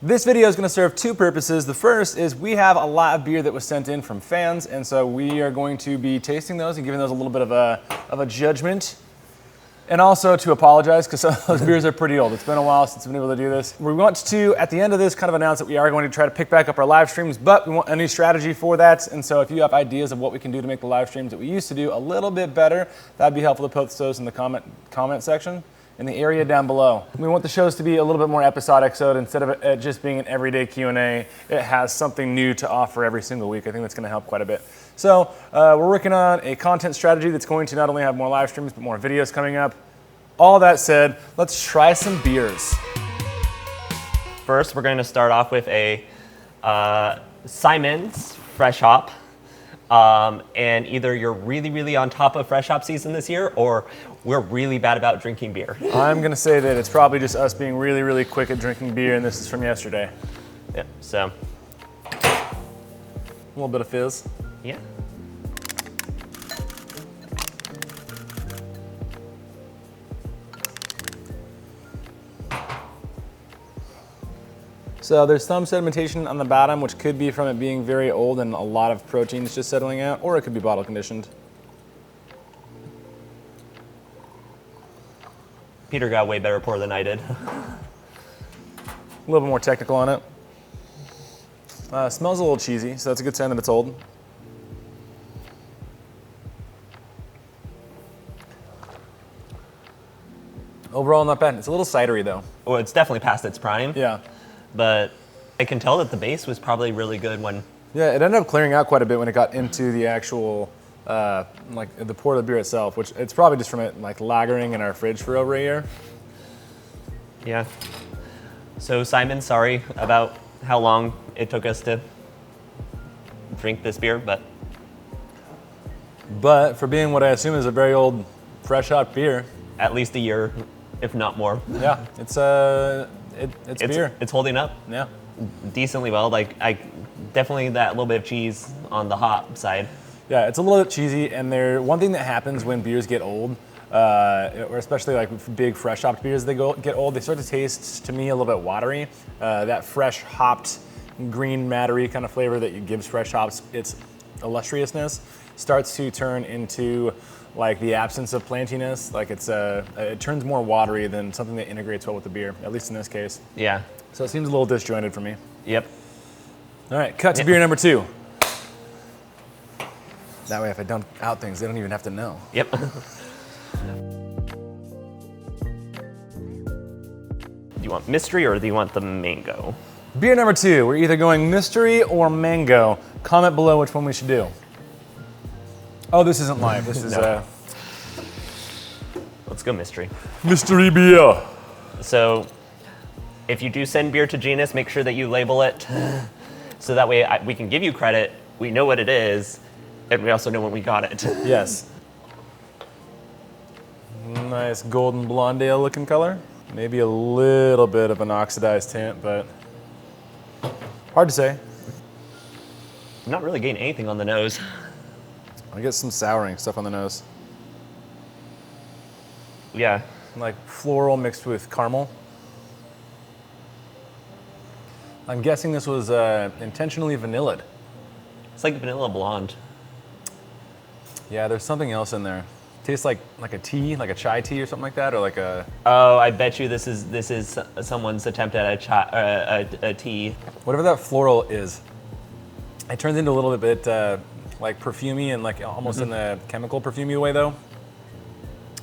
This video is going to serve two purposes. The first is we have a lot of beer that was sent in from fans, and so we are going to be tasting those and giving those a little bit of a judgment. And also to apologize, because some of those beers are pretty old. It's been a while since we've been able to do this. We want to, at the end of this, kind of announce that we are going to try to pick back up our live streams, but we want a new strategy for that. And so if you have ideas of what we can do to make the live streams that we used to do a little bit better, that'd be helpful to post those in the comment section in the area down below. We want the shows to be a little bit more episodic, so that instead of it just being an everyday Q&A, it has something new to offer every single week. I think that's going to help quite a bit. So we're working on a content strategy that's going to not only have more live streams, but more videos coming up. All that said, let's try some beers. First, we're going to start off with a Simon's Fresh Hop. And either you're really, really on top of fresh hop season this year, or we're really bad about drinking beer. I'm going to say that it's probably just us being really, really quick at drinking beer, and this is from yesterday. Yeah, so. A little bit of fizz. Yeah. So there's some sedimentation on the bottom, which could be from it being very old and a lot of proteins just settling out, or it could be bottle conditioned. Peter got a way better pour than I did. A little bit more technical on it. Smells a little cheesy, so that's a good sign that it's old. Overall, not bad. It's a little cidery, though. Well, it's definitely past its prime. Yeah. But I can tell that the base was probably really good when... Yeah, it ended up clearing out quite a bit when it got into the actual, like the pour of the beer itself, which it's probably just from it like lagering in our fridge for over a year. Yeah. So Simon, sorry about how long it took us to drink this beer, but for being what I assume is a very old fresh hop beer, at least a year, if not more. Yeah, it's beer. It's holding up. Yeah. Decently well. Like, I definitely that little bit of cheese on the hop side. Yeah, it's a little bit cheesy, and one thing that happens when beers get old, or especially like big fresh hopped beers, get old, they start to taste, to me, a little bit watery. That fresh hopped, green mattery kind of flavor that gives fresh hops its illustriousness starts to turn into like the absence of plantiness. Like it turns more watery than something that integrates well with the beer, at least in this case. Yeah. So it seems a little disjointed for me. Yep. All right, cut to beer number 2. That way if I dump out things, they don't even have to know. Yep. Do you want mystery or do you want the mango? Beer number 2, we're either going mystery or mango. Comment below which one we should do. Oh, this isn't live. This is No. Let's go mystery. mystery beer. So if you do send beer to Genus, make sure that you label it so that way we can give you credit, we know what it is, and we also know when we got it. Yes. Nice golden blonde ale looking color. Maybe a little bit of an oxidized tint, but hard to say. I'm not really getting anything on the nose. I get some souring stuff on the nose. Yeah. Like floral mixed with caramel. I'm guessing this was intentionally vanillaed. It's like vanilla blonde. Yeah, there's something else in there. Tastes like a tea, like a chai tea or something like that, or like a... Oh, I bet you this is someone's attempt at a tea. Whatever that floral is. It turns into a little bit like perfumey and like almost in the chemical perfumey way though.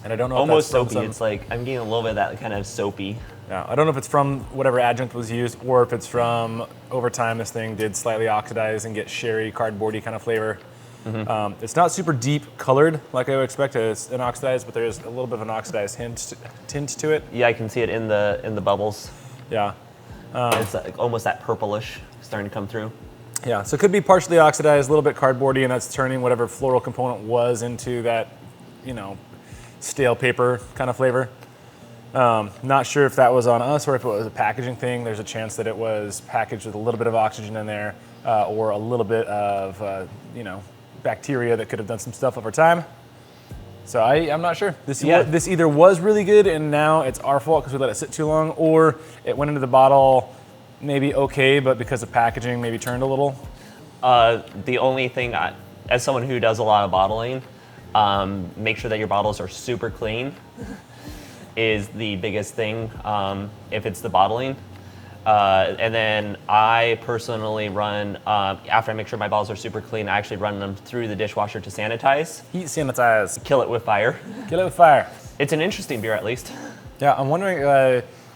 And I don't know Almost if that's soapy. It's like, I'm getting a little bit of that kind of soapy. Yeah, I don't know if it's from whatever adjunct was used or if it's from over time this thing did slightly oxidize and get sherry, cardboardy kind of flavor. Mm-hmm. It's not super deep colored like I would expect as an oxidized, but there's a little bit of an oxidized tint to it. Yeah, I can see it in the bubbles. Yeah. It's like almost that purplish starting to come through. Yeah, so it could be partially oxidized, a little bit cardboardy, and that's turning whatever floral component was into that, stale paper kind of flavor. Not sure if that was on us or if it was a packaging thing. There's a chance that it was packaged with a little bit of oxygen in there or a little bit of, bacteria that could have done some stuff over time. So I'm not sure. This either was really good and now it's our fault because we let it sit too long, or it went into the bottle maybe okay, but because of packaging, maybe turned a little. The only thing, as someone who does a lot of bottling, make sure that your bottles are super clean is the biggest thing if it's the bottling. And then I personally run, after I make sure my bottles are super clean, I actually run them through the dishwasher to sanitize. Heat sanitize. Kill it with fire. Kill it with fire. It's an interesting beer, at least. Yeah, I'm wondering,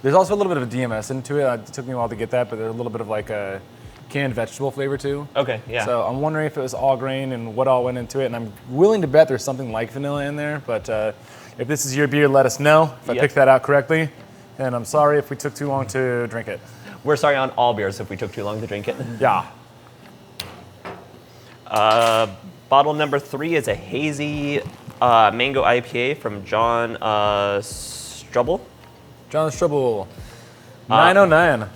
there's also a little bit of a DMS into it. It took me a while to get that, but there's a little bit of like a canned vegetable flavor too. Okay, yeah. So I'm wondering if it was all grain and what all went into it, and I'm willing to bet there's something like vanilla in there, but if this is your beer, let us know if I picked that out correctly, and I'm sorry if we took too long to drink it. We're sorry on all beers if we took too long to drink it. Yeah. Bottle number 3 is a hazy mango IPA from John Strubble. John Strubble. 909.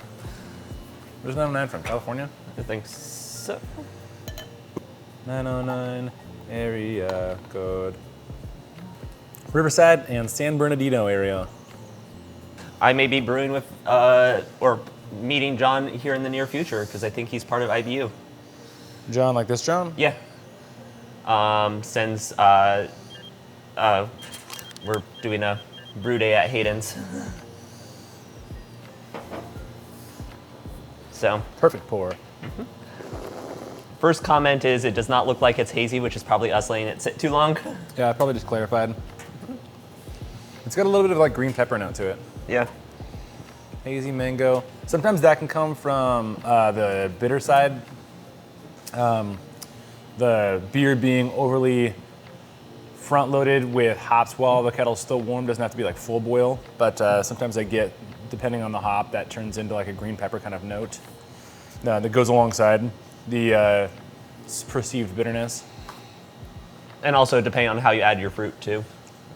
Where's 909 from? California? I think so. 909 area code. Riverside and San Bernardino area. I may be brewing with, or meeting John here in the near future because I think he's part of IBU. John, like this John? Yeah. Since we're doing a brew day at Hayden's. So. Perfect pour. Mm-hmm. First comment is it does not look like it's hazy, which is probably us letting it sit too long. Yeah, I probably just clarified. It's got a little bit of like green pepper note to it. Yeah. Hazy mango. Sometimes that can come from the bitter side. The beer being overly front-loaded with hops while the kettle's still warm. Doesn't have to be like full boil, but sometimes I get, depending on the hop, that turns into like a green pepper kind of note that goes alongside the perceived bitterness. And also depending on how you add your fruit too.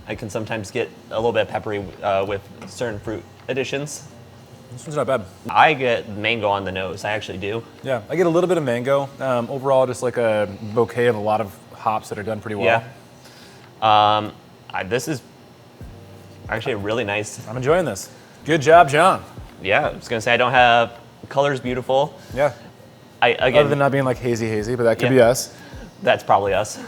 I can sometimes get a little bit peppery with certain fruit additions. This one's not bad. I get mango on the nose, I actually do. Yeah, I get a little bit of mango. Overall, just like a bouquet of a lot of hops that are done pretty well. Yeah. This is actually a really nice. I'm enjoying this. Good job, John. Yeah, I was gonna say I don't have, color's beautiful. Yeah. Again, other than not being like hazy, but that could be us. That's probably us.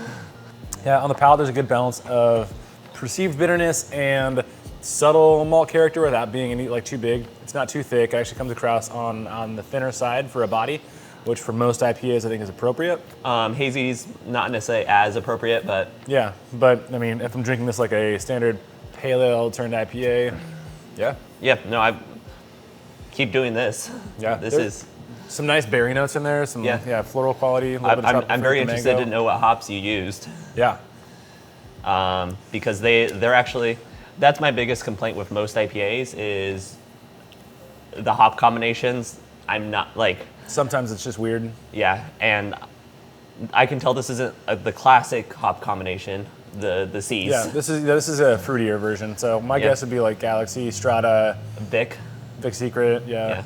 Yeah, on the palate, there's a good balance of perceived bitterness and subtle malt character without being like too big. It's not too thick. It actually comes across on the thinner side for a body, which for most IPAs I think is appropriate. Hazy's not necessarily as appropriate, but yeah. But I mean, if I'm drinking this like a standard pale ale turned IPA, yeah. Yeah. No, I keep doing this. Yeah. This is some nice berry notes in there. Some floral quality. I'm very interested to know what hops you used. Yeah. Because they're actually, that's my biggest complaint with most IPAs is the hop combinations. I'm not like. Sometimes it's just weird. Yeah, and I can tell this isn't the classic hop combination, the C's. Yeah, this is a fruitier version. So my guess would be like Galaxy, Strata, Vic Secret. Yeah.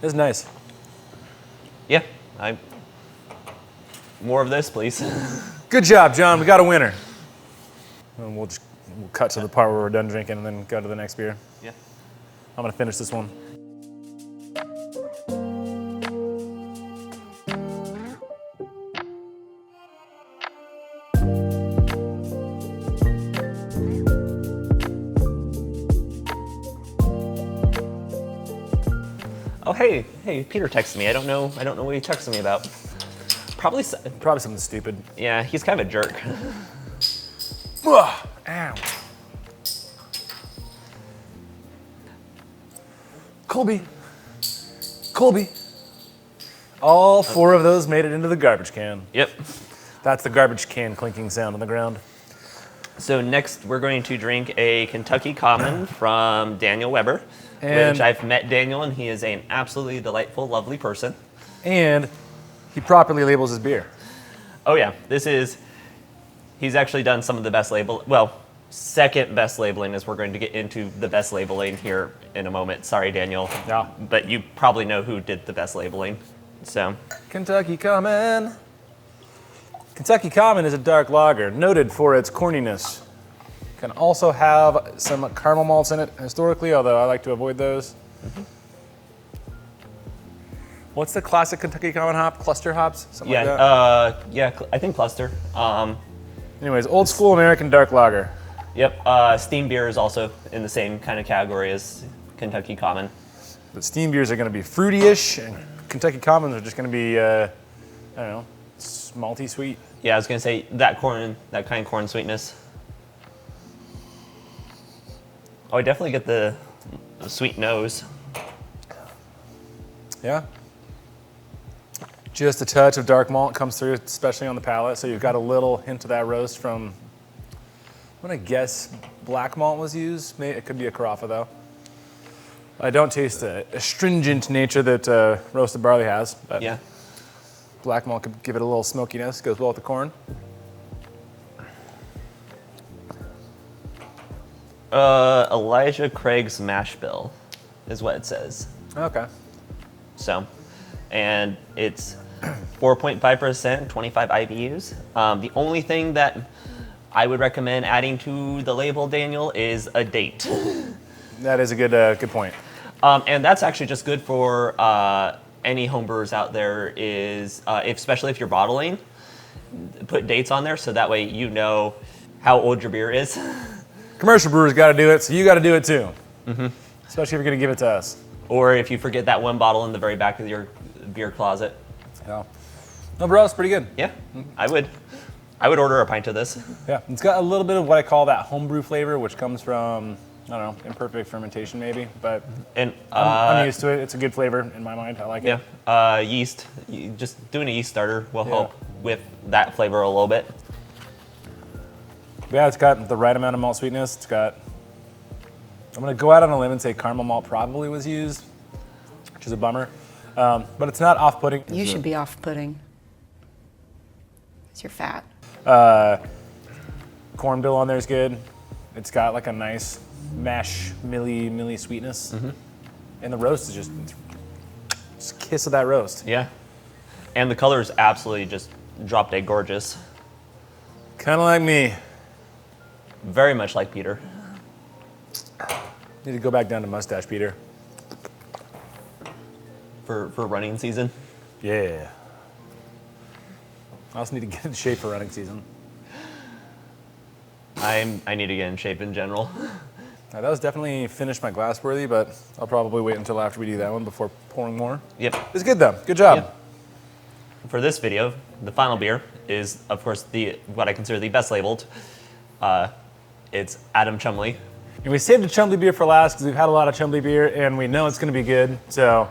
It's nice. Yeah, more of this, please. Good job, John. We got a winner. And we'll cut to the part where we're done drinking and then go to the next beer. Yeah. I'm gonna finish this one. Oh, hey, Peter texted me. I don't know what he texted me about. Probably something stupid. Yeah, he's kind of a jerk. Ugh, ow. Colby. All 4 of those made it into the garbage can. Yep. That's the garbage can clinking sound on the ground. So next we're going to drink a Kentucky Common from Daniel Weber, which I've met Daniel and he is an absolutely delightful, lovely person. And he properly labels his beer. Oh yeah, he's actually done some of the best second best labeling as we're going to get into the best labeling here in a moment. Sorry, Daniel. Yeah. But you probably know who did the best labeling. So. Kentucky Common. Kentucky Common is a dark lager, noted for its corniness. Can also have some caramel malts in it historically, although I like to avoid those. What's the classic Kentucky Common hop? Cluster hops? Something Yeah, like that? yeah, I think cluster. Anyways, old school American dark lager. Yep, steam beer is also in the same kind of category as Kentucky Common. The steam beers are going to be fruity-ish, and Kentucky Commons are just going to be, I don't know, malty sweet. Yeah, I was gonna say that kind of corn sweetness. Oh, I definitely get the sweet nose. Yeah. Just a touch of dark malt comes through, especially on the palate. So you've got a little hint of that roast from, I'm gonna guess black malt was used. Maybe it could be a carafa though. I don't taste the astringent nature that roasted barley has, but Yeah. black malt could give it a little smokiness, goes well with the corn. Elijah Craig's mash bill is what it says. Okay. So, and it's 4.5%, 25 IBUs. The only thing that I would recommend adding to the label, Daniel, is a date. That is a good point. And that's actually just good for any homebrewers out there is, especially if you're bottling, put dates on there so that way you know how old your beer is. Commercial brewers got to do it, so you got to do it too. Mm-hmm. Especially if you're going to give it to us. Or if you forget that one bottle in the very back of your beer closet. Yeah. No, bro, it's pretty good. Yeah, I would order a pint of this. Yeah, it's got a little bit of what I call that homebrew flavor, which comes from, I don't know, imperfect fermentation maybe, but And I'm used to it. It's a good flavor in my mind. I like it. yeah, yeast. Just doing a yeast starter will help with that flavor a little bit. Yeah, it's got the right amount of malt sweetness. It's got, I'm gonna go out on a limb and say caramel malt probably was used, which is a bummer. But it's not off-putting. You should be off-putting. Because you're fat. Corn bill on there is good. It's got like a nice mash milly sweetness. Mm-hmm. And the roast is just a kiss of that roast. Yeah, and the color is absolutely just drop dead gorgeous. Kind of like me. Very much like Peter. Need to go back down to mustache, Peter. For running season. Yeah. I also need to get in shape for running season. I need to get in shape in general. Now, that was definitely finished my glass worthy, but I'll probably wait until after we do that one before pouring more. Yep. It's good though. Good job. Yep. For this video, the final beer is, of course, what I consider the best labeled. It's Adam Chumley. And we saved the Chumley beer for last because we've had a lot of Chumley beer and we know it's going to be good. So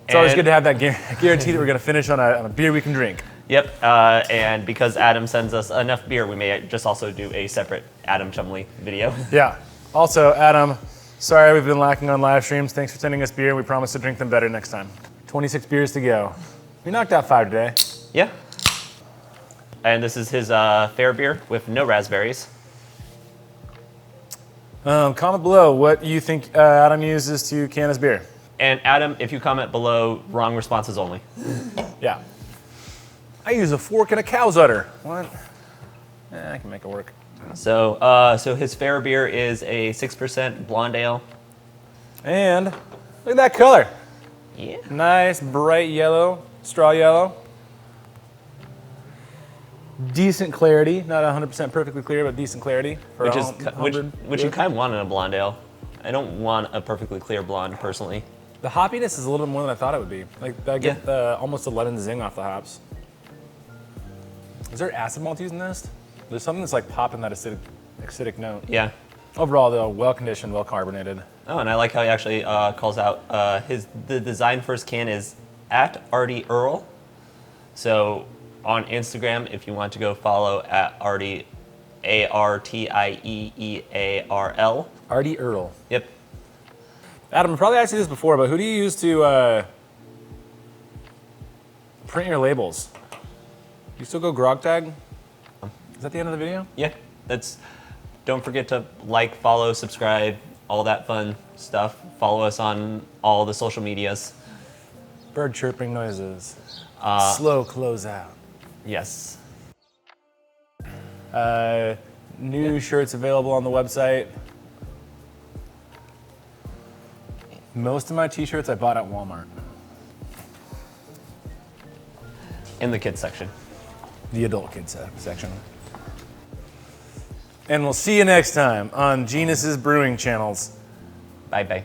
it's always good to have that guarantee that we're going to finish on a beer we can drink. Yep, and because Adam sends us enough beer, we may just also do a separate Adam Chumley video. Yeah. Also, Adam, sorry we've been lacking on live streams. Thanks for sending us beer. We promise to drink them better next time. 26 beers to go. We knocked out 5 today. Yeah. And this is his fair beer with no raspberries. Comment below what you think Adam uses to can his beer. And Adam, if you comment below, wrong responses only. Yeah. I use a fork and a cow's udder. What? I can make it work. So his fair beer is a 6% blonde ale. And look at that color. Yeah. Nice, bright yellow, straw yellow. Decent clarity, not 100% perfectly clear, but decent clarity. For Which you kind of want in a blonde ale. I don't want a perfectly clear blonde, personally. The hoppiness is a little bit more than I thought it would be. Like I get almost a lemon zing off the hops. Is there acid malt used in this? There's something that's like popping that acidic note. Yeah. Overall, though, well conditioned, well carbonated. Oh, and I like how he actually calls out the design for his can is at Artie Earl. So on Instagram, if you want to go follow at Artie, ARTIEEARL. Artie Earl. Yep. Adam, I probably asked you this before, but who do you use to print your labels? You still go grog tag? Is that the end of the video? Yeah. Don't forget to like, follow, subscribe, all that fun stuff. Follow us on all the social medias. Bird chirping noises. Slow close out. Yes. New shirts available on the website. Most of my t-shirts I bought at Walmart. In the kids section. The adult kids section. And we'll see you next time on Genus's Brewing Channels. Bye bye.